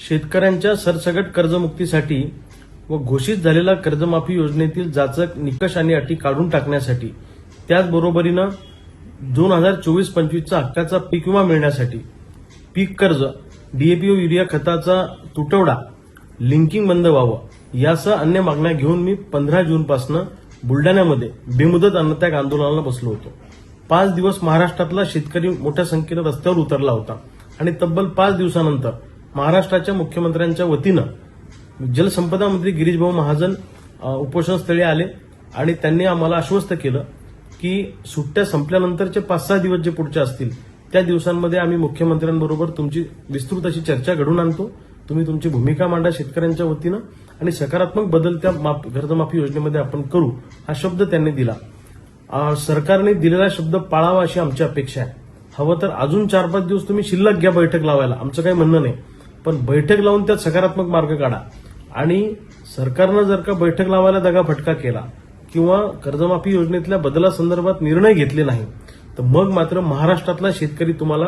शेतकऱ्यांच्या सरसकट कर्जमुक्तीसाठी व घोषित झालेल्या कर्जमाफी योजनेतील जाचक निकष आणि अटी काढून टाकण्यासाठी, त्याचबरोबरीनं 2024-25चा हक्काचा पीक विमा मिळण्यासाठी, पीक कर्ज, डीएपी व युरिया खताचा तुटवडा लिंकिंग बंद व्हावं यासह अन्य मागण्या घेऊन मी 15 जूनपासून बुलडाण्यामध्ये बेमुदत अन्नत्याग आंदोलनाला बसलो होतो. 5 दिवस महाराष्ट्रातला शेतकरी मोठ्या संख्येनं रस्त्यावर उतरला होता आणि तब्बल 5 दिवसानंतर महाराष्ट्राच्या मुख्यमंत्र्यांच्या वतीनं जलसंपदा मंत्री गिरीशभाऊ महाजन उपोषणस्थळी आले आणि त्यांनी आम्हाला आश्वस्त केलं की सुट्ट्या संपल्यानंतरचे 5-6 दिवस जे पुढचे असतील त्या दिवसांमध्ये आम्ही मुख्यमंत्र्यांबरोबर तुमची विस्तृत अशी चर्चा घडवून आणतो. तुम्ही तुमची भूमिका मांडा शेतकऱ्यांच्या वतीनं आणि सकारात्मक बदल त्या कर्जमाफी योजनेमध्ये आपण करू, हा शब्द त्यांनी दिला. सरकारने दिलेला शब्द पाळावा अशी आमची अपेक्षा आहे. हवं तर अजून 4-5 दिवस तुम्ही शिल्लक घ्या बैठक लावायला, आमचं काही म्हणणं नाही, पण बैठक लावून त्यात सकारात्मक मार्ग काढा. आणि सरकारनं जर का बैठक लावायला दगाफटका केला किंवा कर्जमाफी योजनेतल्या बदलासंदर्भात निर्णय घेतले नाही तर मग मात्र महाराष्ट्रातला शेतकरी तुम्हाला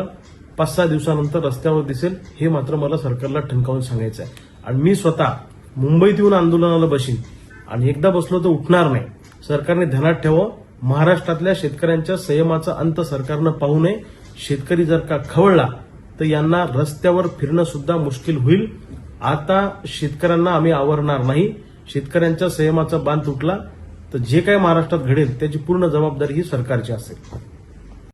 5-6 दिवसानंतर रस्त्यावर दिसेल, हे मात्र मला सरकारला ठणकावून सांगायचं आहे. आणि मी स्वतः मुंबईत येऊन आंदोलनाला बसीन आणि एकदा बसलो तर उठणार नाही. सरकारने ध्यानात ठेवावं, महाराष्ट्रातल्या शेतकऱ्यांच्या संयमाचा अंत सरकारनं पाहू नये. शेतकरी जर का खवळला तर यांना रस्त्यावर फिरणं सुद्धा मुश्किल होईल. आता शेतकऱ्यांना आम्ही आवरणार नाही. शेतकऱ्यांच्या संयमाचा बांध तुटला तर जे काय महाराष्ट्रात घडेल त्याची पूर्ण जबाबदारी ही सरकारची असेल.